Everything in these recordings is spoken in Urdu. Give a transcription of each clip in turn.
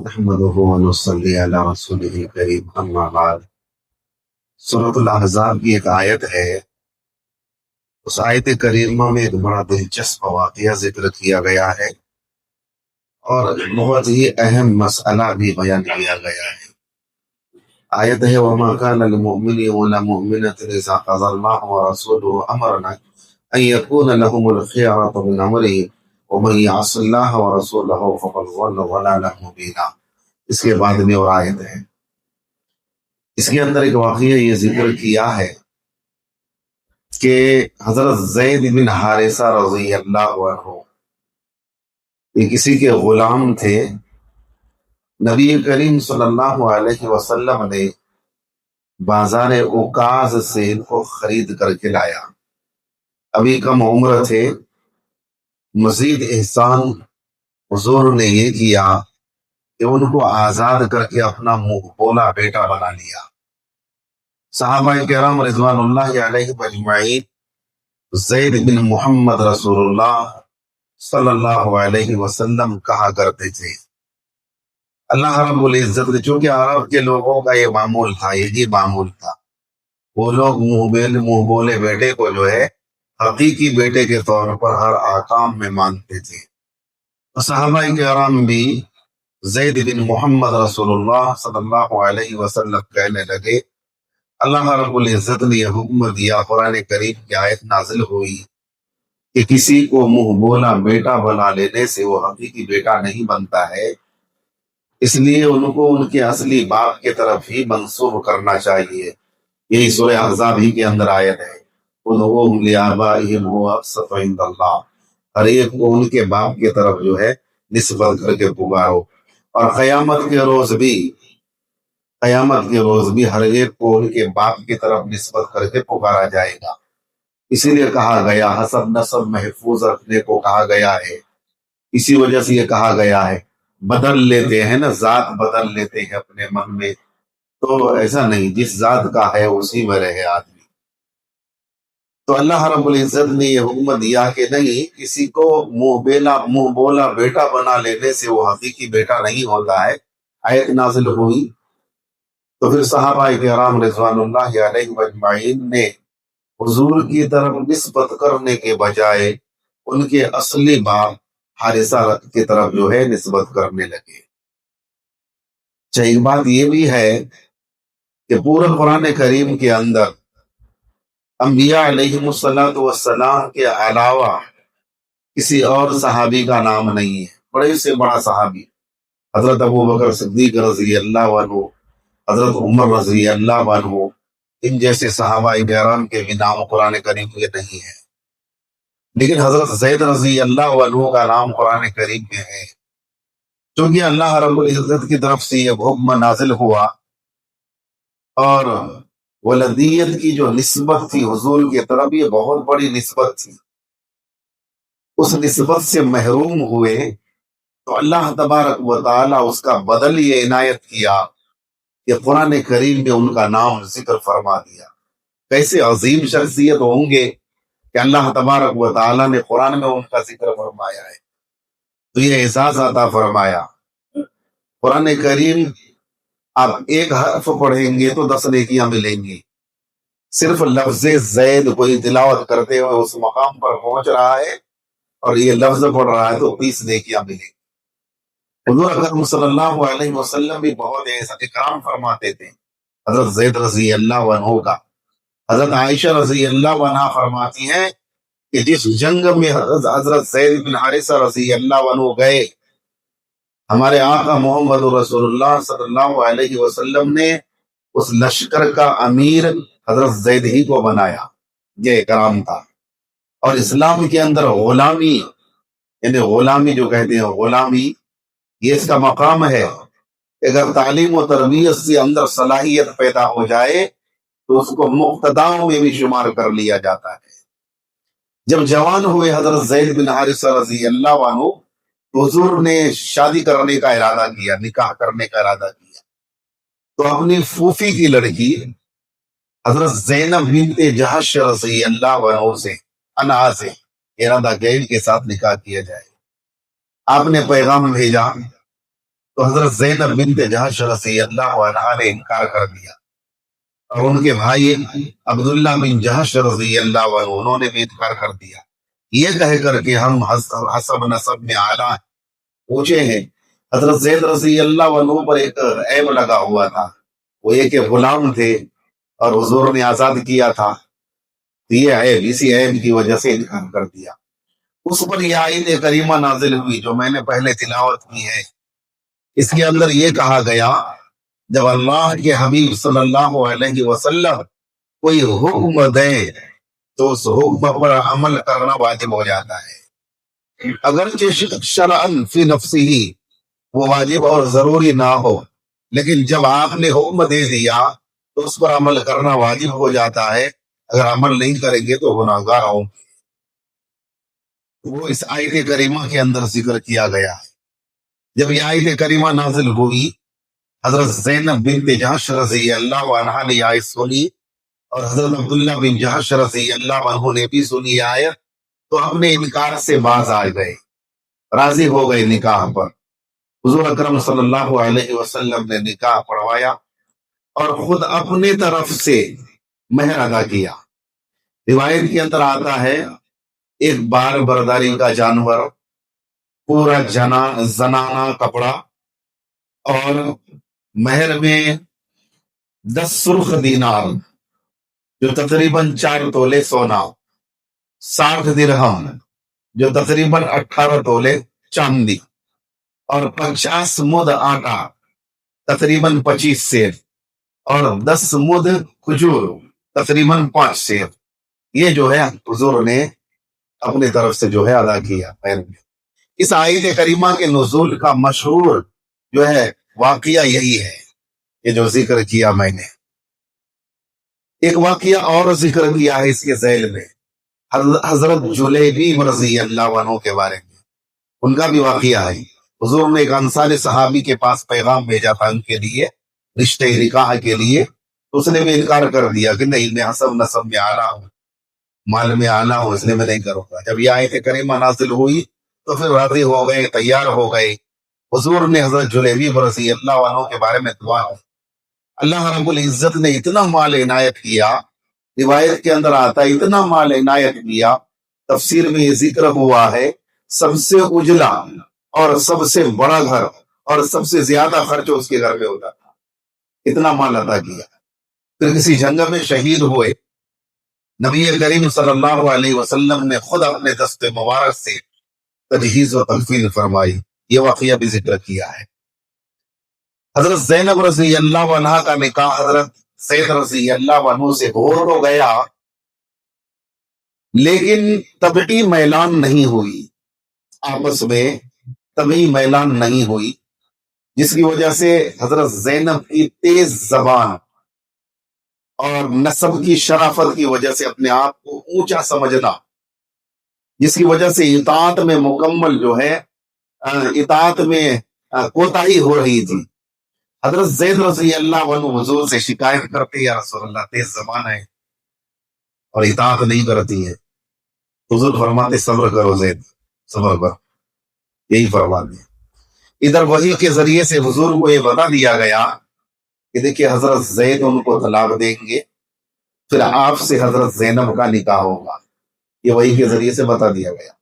نحمده ونصلي علی رسوله الکریم اما بعد۔ سورۃ الاحزاب کی ایک آیت ہے، اس آیت کریمہ میں ایک بڑا دلچسپ واقعہ ذکر کیا گیا ہے اور بہت ہی اہم مسئلہ بھی بیان کیا گیا ہے۔ آیت ہے وَمَا كَانَ لِلْمُؤْمِنِ وَلَا مُؤْمِنَةٍ إِذَا قَضَى اللَّهُ وَرَسُولُهُ أَمْرًا أَن يَكُونَ لَهُمُ الْخِيَرَةُ مِنْ أَمْرِهِمْ وَمَن يَعْصِ اللَّهَ وَرَسُولَهُ فَقَدْ ضَلَّ ضَلَالًا مُبِينًا۔ اس کے بعد میں اور آیت ہے، اس کے اندر ایک واقعہ یہ ذکر کیا ہے کہ حضرت زید بن حارثہ رضی اللہ عنہ یہ کسی کے غلام تھے۔ نبی کریم صلی اللہ علیہ وسلم نے بازار اوکاز سے ان کو خرید کر کے لایا۔ ابھی کم عمر تھے۔ مزید احسان حضور نے یہ کیا کہ ان کو آزاد کر کے اپنا منہ بولا بیٹا بنا لیا۔ صحابہ کرام رضوان اللہ علیہ اجمعین زید بن محمد رسول اللہ صلی اللہ علیہ وسلم کہا کرتے تھے۔ اللہ رب العزت نے چونکہ عرب کے لوگوں کا یہ معمول تھا، یہی معمول تھا، وہ لوگ منہ بولے بیٹے کو جو ہے حقیقی بیٹے کے طور پر ہر آکام میں مانتے تھے۔ صحابہ کرام بھی زید بن محمد رسول اللہ صلی اللہ علیہ وسلم کہنے لگے، اللہ رب العزت نے یہ حکم دیا، قرآن کریم کی آیت نازل ہوئی کہ کسی کو منہ بولا بیٹا بنا لینے سے وہ حقیقی بیٹا نہیں بنتا ہے، اس لیے ان کو ان کے اصلی باپ کی طرف ہی منسوب کرنا چاہیے۔ یہی سورہ احزاب ہی کے اندر آیت ہے، ادعوہم لآبائہم هو اقسط عند اللہ، ہر ایک کو ان کے باپ کی طرف جو ہے نسبت کر کے پکارو۔ اور قیامت کے روز بھی ہر ایک کو ان کے باپ کی طرف نسبت کر کے پکارا جائے گا۔ اسی لیے کہا گیا حسب نسب محفوظ رکھنے کو کہا گیا ہے، اسی وجہ سے یہ کہا گیا ہے۔ بدل لیتے ہیں نا، ذات بدل لیتے ہیں اپنے من میں، تو ایسا نہیں، جس ذات کا ہے اسی میں رہے آدمی۔ تو اللہ رب العزت نے یہ حکم دیا کہ نہیں، کسی کو منہ بولا بیٹا بنا لینے سے وہ حقیقی بیٹا نہیں ہوتا ہے۔ آیت نازل ہوئی تو پھر صحابہ کرام رضوان اللہ علیہ اجمعین نے حضور کی طرف نسبت کرنے کے بجائے ان کے اصلی باپ حارثہ کی طرف جو ہے نسبت کرنے لگے۔ اچھا، ایک بات یہ بھی ہے کہ پورے قرآن کریم کے اندر انبیاء علیہم السلام کے علاوہ کسی اور صحابی کا نام نہیں ہے۔ بڑے سے بڑا صحابی حضرت ابو بکر صدیق رضی اللہ عنہ، حضرت عمر رضی اللہ عنہ، ان جیسے صحابہ کرام کے بھی نام قرآن کریم میں نہیں ہے، لیکن حضرت زید رضی اللہ عنہ کا نام قرآن کریم میں ہے، چونکہ اللہ رب العزت کی طرف سے یہ حکم نازل ہوا اور ولدیت کی جو نسبت تھی حضور کی طرف، یہ بہت بڑی نسبت تھی، اس نسبت سے محروم ہوئے تو اللہ تبارک و تعالی اس کا بدل یہ عنایت کیا کہ قرآن کریم میں ان کا نام ذکر فرما دیا۔ کیسے عظیم شخصیت ہوں گے کہ اللہ تبارک و تعالی نے قرآن میں ان کا ذکر فرمایا ہے، تو یہ احساس عطا فرمایا۔ قرآن کریم آپ ایک حرف پڑھیں گے تو 10 نیکیاں ملیں گی، صرف لفظ زید کوئی تلاوت کرتے ہوئے اس مقام پر پہنچ رہا ہے اور یہ لفظ پڑھ رہا ہے تو 30 نیکیاں ملیں گی۔ حضور اکرم صلی اللہ علیہ وسلم بھی بہت ایسا اکرام فرماتے تھے حضرت زید رضی اللہ عنہ کا۔ حضرت عائشہ رضی اللہ عنہ فرماتی ہیں کہ جس جنگ میں حضرت زید بن حارثہ رضی اللہ عنہ گئے، ہمارے آقا محمد رسول اللہ صلی اللہ علیہ وسلم نے اس لشکر کا امیر حضرت زید ہی کو بنایا، یہ اکرام تھا۔ اور اسلام کے اندر غلامی، یعنی غلامی جو کہتے ہیں غلامی، یہ اس کا مقام ہے۔ اگر تعلیم و تربیت سے اندر صلاحیت پیدا ہو جائے تو اس کو مقتداؤں میں بھی شمار کر لیا جاتا ہے۔ جب جوان ہوئے حضرت زید بن حارثہ رضی اللہ عنہ تو حضور نے شادی کرنے کا ارادہ کیا، نکاح کرنے کا ارادہ کیا، تو اپنی پھوپھی کی لڑکی حضرت زینب بنت جہش رضی اللہ عنہ سے انہا سے ارادہ کیا کے ساتھ نکاح کیا جائے۔ آپ نے پیغام بھیجا تو حضرت زینب بنت جہش رضی اللہ عنہا نے انکار کر دیا، اور ان کے بھائی عبداللہ بن جہش رضی اللہ عنہ انہوں نے بھی انکار کر دیا، یہ کہہ کر کہ ہم حسب نسب میں اعلیٰ ہیں، اونچے ہیں۔ حضرت زید رضی اللہ عنہ پر ایک عیب لگا ہوا تھا، وہ یہ کہ غلام تھے اور حضور نے آزاد کیا تھا، تو یہ عیب، اسی عیب کی وجہ سے انکار کر دیا۔ اس پر یہ آیت کریمہ نازل ہوئی جو میں نے پہلے تلاوت کی ہے، اس کے اندر یہ کہا گیا جب اللہ کے حبیب صلی اللہ علیہ وسلم کوئی حکم دے تو اس حکم پر عمل کرنا واجب ہو جاتا ہے، اگرچہ شرعاً فی نفسی ہی وہ واجب اور ضروری نہ ہو، لیکن جب آپ نے حکم دے دیا تو اس پر عمل کرنا واجب ہو جاتا ہے، اگر عمل نہیں کریں گے تو گناہگار ہوں۔ وہ اس آیت کریمہ کے اندر ذکر کیا گیا ہے۔ جب یہ آیت کریمہ نازل ہوئی، حضرت زینب بنت جہش رضی اللہ عنہا نے آیت سنی اور حضرت عبداللہ بن جہش رضی اللہ عنہ نے بھی سنی آیت، تو اپنے انکار سے باز آ گئے، راضی ہو گئے نکاح پر۔ حضور اکرم صلی اللہ علیہ وسلم نے نکاح پڑھوایا اور خود اپنے طرف سے مہر ادا کیا۔ روایت کے اندر آتا ہے ایک بار برداری کا جانور، پورا زنانہ کپڑا، اور مہر میں 10 سرخ دینار جو تقریباً 4 تولے سونا، 60 درہم جو تقریباً 18 تولے چاندی، اور 50 مد آٹا تقریباً 25 سیر، اور 10 مد کھجور تقریباً 5 سیر، یہ جو ہے حضور نے اپنی طرف سے جو ہے ادا کیا۔ اس آیت کریمہ کے نزول کا مشہور جو ہے واقعہ یہی ہے، یہ جو ذکر کیا میں نے۔ ایک واقعہ اور ذکر کیا ہے اس کے ذیل میں، حضرت جلیبیب رضی اللہ عنہ کے بارے میں، ان کا بھی واقعہ ہے۔ حضور نے ایک انصاری صحابی کے پاس پیغام بھیجا تھا ان کے لیے، رشتے نکاح کے لیے، تو اس نے بھی انکار کر دیا کہ نہیں، میں حسب نسب میں اعلیٰ ہوں، مال میں اعلیٰ ہوں، اس لیے میں نہیں کروں گا۔ جب یہ آیت کریمہ نازل ہوئی تو پھر راضی ہو گئے، تیار ہو گئے۔ حضور نے حضرت جلیبیب رضی اللہ عنہ کے بارے میں دعا کی، اللہ رب العزت نے اتنا مال عنایت کیا، روایت کے اندر آتا ہے اتنا مال عنایت کیا، تفسیر میں یہ ذکر ہوا ہے سب سے اجلا اور سب سے بڑا گھر اور سب سے زیادہ خرچ اس کے گھر میں ہوتا تھا، اتنا مال عطا کیا۔ پھر کسی جنگ میں شہید ہوئے، نبی کریم صلی اللہ علیہ وسلم نے خود اپنے دست مبارک سے تجہیز و تکفین فرمائی، یہ واقعہ بھی ذکر کیا ہے۔ حضرت زینب رضی اللہ عنہ کا نکاح حضرت سید رضی اللہ عنہ سے ہو تو گیا، لیکن طبعی میلان نہیں ہوئی، آپس میں طبعی میلان نہیں ہوئی، جس کی وجہ سے حضرت زینب کی تیز زبان اور نسب کی شرافت کی وجہ سے اپنے آپ کو اونچا سمجھنا، جس کی وجہ سے اطاعت میں مکمل جو ہے اطاعت میں کوتاہی ہو رہی تھی۔ حضرت زید رضی اللہ عنہ حضور سے شکایت کرتے، یا رسول اللہ تیز زبان ہے اور اطاعت نہیں کرتی ہے۔ حضور فرماتے صبر کرو زید، صبر کرو، یہی فرماتے۔ ادھر وحی کے ذریعے سے حضور کو یہ بتا دیا گیا کہ دیکھیں حضرت زید ان کو طلاق دیں گے، پھر آپ سے حضرت زینب کا نکاح ہوگا، یہ وحی کے ذریعے سے بتا دیا گیا۔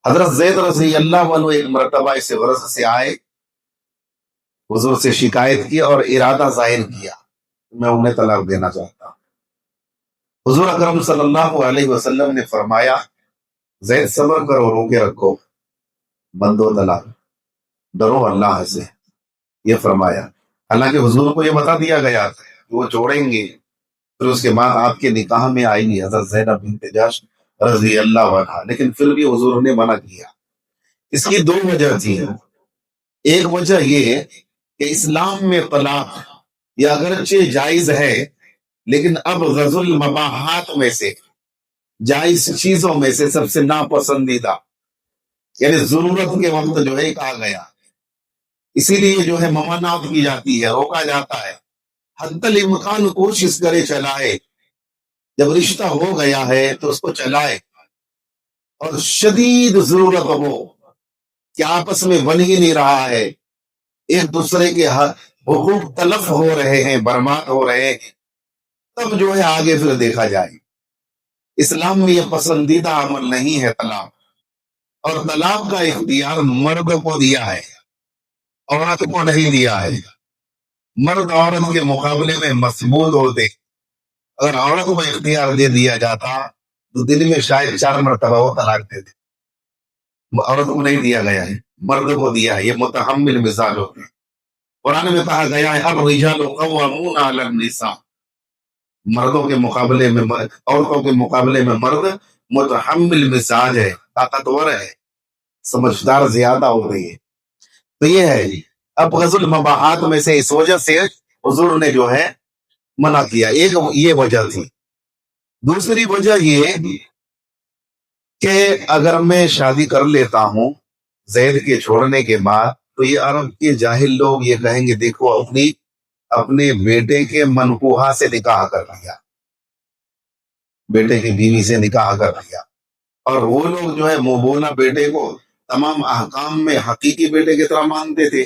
حضرت زید رضی اللہ عنہ ایک مرتبہ اس غرض سے آئے، حضور سے شکایت کی اور ارادہ ظاہر کیا، میں انہیں طلاق دینا چاہتا ہوں۔ حضور اکرم صلی اللہ علیہ وسلم نے فرمایا زید صبر کرو، روکے رکھو، بندو طلاق، ڈرو اللہ سے، یہ فرمایا۔ حالانکہ حضور کو یہ بتا دیا گیا تھا کہ وہ چھوڑیں گے، پھر اس کے بعد آپ کے نکاح میں آئیں گی حضرت زینب بنت جہش رضی اللہ عنہا، لیکن پھر بھی حضور نے منع کیا۔ اس کی 2 وجہ تھی۔ ایک وجہ یہ کہ اسلام میں طلاق یہ اگرچہ جائز ہے، لیکن اب غض المباحات میں سے، جائز چیزوں میں سے سب سے ناپسندیدہ، یعنی ضرورت کے وقت جو ہے کہا گیا، اسی لیے جو ہے ممانعت کی جاتی ہے، روکا جاتا ہے، حد الامکان کوشش کرے چلائے، جب رشتہ ہو گیا ہے تو اس کو چلائے، اور شدید ضرورت ہو کہ آپس میں بن ہی نہیں رہا ہے، ایک دوسرے کے حقوق تلف ہو رہے ہیں، برباد ہو رہے ہیں، تب جو ہے آگے پھر دیکھا جائے۔ اسلام میں یہ پسندیدہ عمل نہیں ہے طلاق، اور طلاق کا اختیار مرد کو دیا ہے، عورت کو نہیں دیا ہے۔ مرد عورت کے مقابلے میں مسمود ہوتے، اگر عورت کو اختیار دے دیا جاتا تو دن میں شاید 4 مرتبہ وہ طلاق دیتے۔ عورت کو نہیں دیا گیا ہے، مرد کو دیا ہے، یہ متحمل مزاج ہوتے ہیں۔ قرآن میں کہا گیا ہے الرجال قوامون علی النساء، مردوں کے مقابلے میں عورتوں کے مقابلے میں مرد متحمل مزاج ہے، طاقتور ہے، سمجھدار زیادہ ہو رہی ہے۔ تو یہ ہے جی، اب غزل المباحات میں سے اس وجہ سے حضور نے جو ہے منع کیا، ایک یہ وجہ تھی۔ دوسری وجہ یہ کہ اگر میں شادی کر لیتا ہوں زید کے چھوڑنے کے بعد، تو یہ عرب کے جاہل لوگ یہ کہیں گے دیکھو اپنے بیٹے کے منکوحہ سے نکاح کر لیا، بیٹے کی بیوی سے نکاح کر لیا، اور وہ لوگ جو ہے مبونا بیٹے کو تمام احکام میں حقیقی بیٹے کی طرح مانتے تھے۔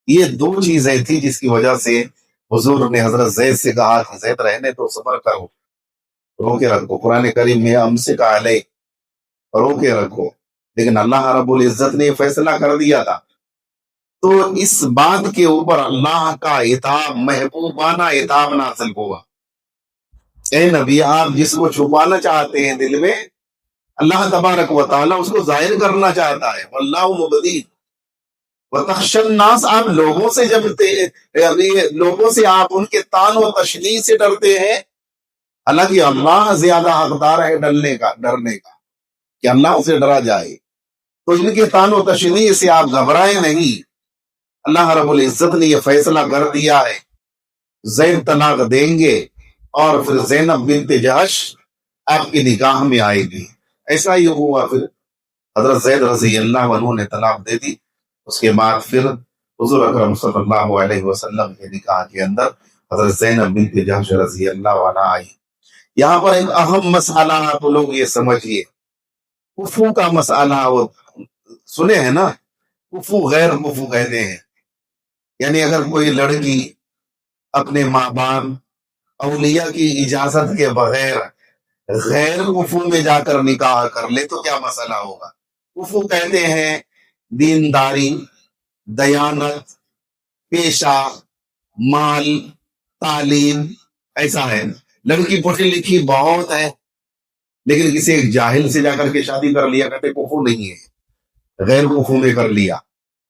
یہ 2 چیزیں تھی جس کی وجہ سے حضور نے حضرت زید سے کہا کہ زید رہنے تو صبر کرو، رو کے رکھو، قرآن کریم میں ہم سے کہا لے رو کے رکھو، لیکن اللہ رب العزت نے فیصلہ کر دیا تھا۔ تو اس بات کے اوپر اللہ کا عتاب، محبوبانہ عتاب نازل ہوا۔ اے نبی، آپ جس کو چھپانا چاہتے ہیں دل میں، اللہ تبارک و تعالیٰ اس کو ظاہر کرنا چاہتا ہے۔ واللہ مبدی وتخشى الناس، آپ لوگوں سے جبتے لوگوں سے آپ ان کے طعن و تشنیع سے ڈرتے ہیں، حالانکہ اللہ زیادہ حقدار ہے ڈرنے کا کہ اللہ اسے ڈرا جائے۔ تو ان کے طعن و تشنیع سے آپ گھبرائیں نہیں، اللہ رب العزت نے یہ فیصلہ کر دیا ہے، زید طلاق دیں گے اور پھر زینب بنت جحش آپ کی نکاح میں آئے گی۔ ایسا ہی ہوا، پھر حضرت زید رضی اللہ عنہ نے طلاق دے دی۔ اس کے بعد پھر حضور اکرم صلی اللہ علیہ وسلم کے نکاح کے اندر حضرت زینب بنت جحش رضی اللہ عنہ آئی۔ یہاں پر ایک اہم مسئلہ آپ لوگ یہ سمجھیے، کفو کا مسئلہ، وہ سنے ہیں نا، کفو غیر کفو کہتے ہیں، یعنی اگر کوئی لڑکی اپنے ماں باپ اولیاء کی اجازت کے بغیر غیر کفو میں جا کر نکاح کر لے تو کیا مسئلہ ہوگا؟ کفو کہتے ہیں دینداری، دیانت، پیشہ، مال، تعلیم، ایسا ہے۔ لڑکی پڑھی لکھی بہت ہے لیکن کسی ایک جاہل سے جا کر کے شادی کر لیا، کہتے کفو نہیں ہے، غیر کفو میں کر لیا۔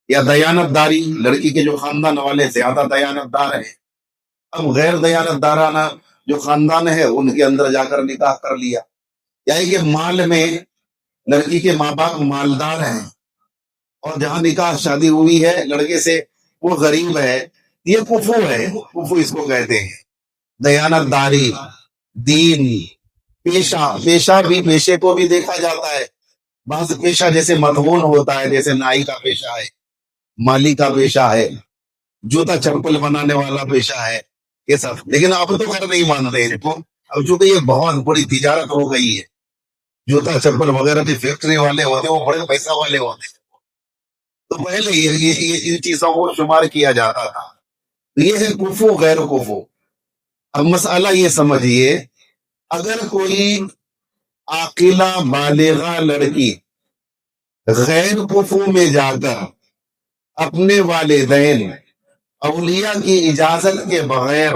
یا دیانت داری، لڑکی کے جو خاندان والے زیادہ دیانت دار ہیں، اب غیر دیانت دارانہ جو خاندان ہے ان کے اندر جا کر نکاح کر لیا۔ یعنی کہ مال میں لڑکی کے ماں باپ مالدار ہیں اور جہاں نکاح شادی ہوئی ہے لڑکے سے وہ غریب ہے، یہ کفو ہے، کفو اس کو کہتے ہیں۔ دیانت داری، دین، پیشہ بھی، پیشے کو بھی دیکھا جاتا ہے۔ بعض پیشہ جیسے مدہون ہوتا ہے، جیسے نائی کا پیشہ ہے، مالی کا پیشہ ہے، جوتا چپل بنانے والا پیشہ ہے، یہ سب، لیکن آپ تو خیر نہیں مانتے ان کو، اب چونکہ یہ بہت بڑی تجارت ہو گئی ہے، جوتا چپل وغیرہ کی فیکٹری والے ہوتے وہ بڑے پیسہ والے ہوتے، تو پہلے یہ ان چیزوں کو شمار کیا جاتا تھا۔ یہ ہے کفو غیر کفو۔ اب مسئلہ یہ سمجھیے، اگر کوئی عاقلہ بالغہ لڑکی غیر کفو میں جا کر اپنے والدین اولیاء کی اجازت کے بغیر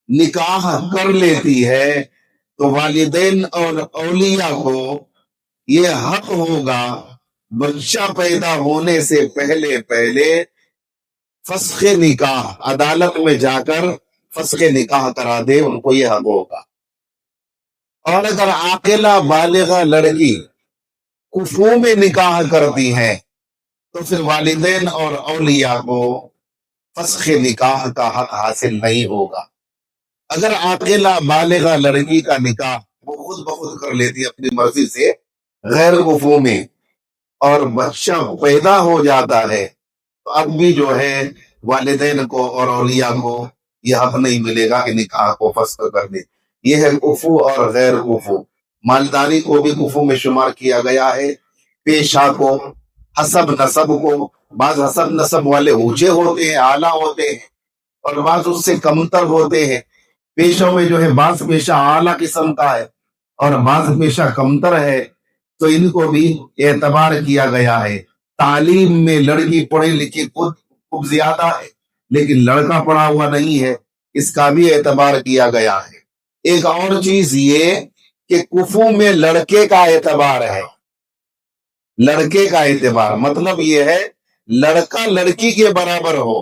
نکاح کر لیتی ہے تو والدین اور اولیاء کو یہ حق ہوگا بچہ پیدا ہونے سے پہلے فسخ نکاح، عدالت میں جا کر فسخ نکاح کرا دے، ان کو یہ حق ہوگا۔ اور اگر عاقلہ بالغہ لڑکی کفو میں نکاح کرتی ہے تو پھر والدین اور اولیاء کو فسخ نکاح کا حق حاصل نہیں ہوگا۔ اگر عاقلہ بالغہ لڑکی کا نکاح وہ خود بخود کر لیتی اپنی مرضی سے غیر کفو میں اور بچہ پیدا ہو جاتا ہے تو اب بھی جو ہے والدین کو اور اولیاء کو یہ حق نہیں ملے گا کہ نکاح کو فسخ کر دے۔ یہ ہے کفو اور غیر کفو۔ مالداری کو بھی کفو میں شمار کیا گیا ہے، پیشہ کو، حسب نسب کو، بعض حسب نسب والے اونچے ہوتے ہیں، اعلیٰ ہوتے ہیں، اور بعض اس سے کمتر ہوتے ہیں۔ پیشوں میں جو ہے بعض پیشہ اعلیٰ قسم کا ہے اور بعض پیشہ کمتر ہے، تو ان کو بھی اعتبار کیا گیا ہے۔ تعلیم میں لڑکی پڑھی لکھی خوب زیادہ ہے لیکن لڑکا پڑھا ہوا نہیں ہے، اس کا بھی اعتبار کیا گیا ہے۔ ایک اور چیز یہ کہ کفو میں لڑکے کا اعتبار ہے، لڑکے کا اعتبار مطلب یہ ہے لڑکا لڑکی کے برابر ہو،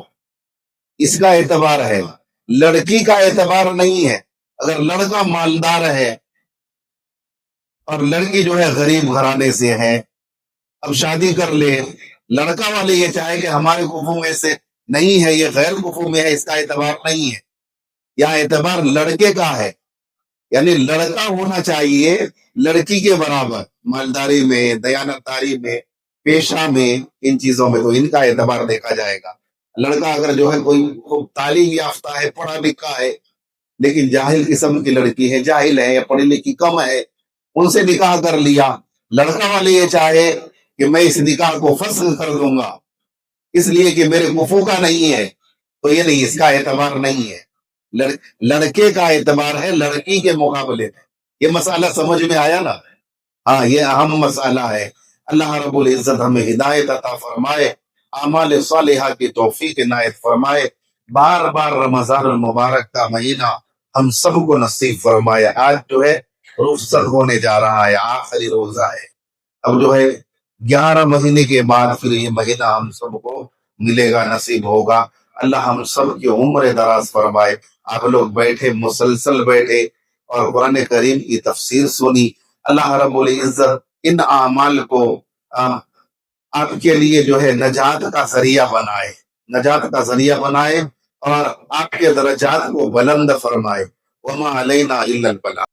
اس کا اعتبار ہے، لڑکی کا اعتبار نہیں ہے۔ اگر لڑکا مالدار ہے اور لڑکی جو ہے غریب گھرانے سے ہے، اب شادی کر لے، لڑکا والے یہ چاہے کہ ہمارے کفو میں سے نہیں ہے، یہ غیر کفو میں ہے، اس کا اعتبار نہیں ہے، یا اعتبار لڑکے کا ہے، یعنی لڑکا ہونا چاہیے لڑکی کے برابر، مالداری میں، دیانتداری میں، پیشہ میں، ان چیزوں میں، تو ان کا اعتبار دیکھا جائے گا۔ لڑکا اگر جو ہے کوئی خوب تعلیم یافتہ ہے، پڑھا لکھا ہے، لیکن جاہل قسم کی لڑکی ہے، جاہل ہے یا پڑھی لکھی کم ہے، ان سے نکاح کر لیا، لڑکا والے یہ چاہے کہ میں اس نکاح کو فسخ کر دوں گا اس لیے کہ میرے کفو کا نہیں ہے، تو یہ نہیں، اس کا اعتبار نہیں ہے، لڑکے کا اعتبار ہے لڑکی کے مقابلے میں۔ یہ مسئلہ سمجھ میں آیا نا؟ ہاں، یہ اہم مسئلہ ہے۔ اللہ رب العزت ہمیں ہدایت عطا فرمائے، اعمال صالحہ کی توفیق عنایت فرمائے، بار بار رمضان المبارک کا مہینہ ہم سب کو نصیب فرمائے۔ آج جو ہے رخصت ہونے جا رہا ہے، آخری روزہ ہے، اب جو ہے 11 مہینے کے بعد پھر یہ مہینہ ہم سب کو ملے گا، نصیب ہوگا۔ اللہ ہم سب کی عمر دراز فرمائے۔ آپ لوگ بیٹھے، مسلسل بیٹھے اور قرآن کریم کی تفسیر سنی۔ اللہ رب العزت ان اعمال کو آپ کے لیے جو ہے نجات کا ذریعہ بنائے، نجات کا ذریعہ بنائے اور آپ کے درجات کو بلند فرمائے۔ وما علینا الا البلاغ۔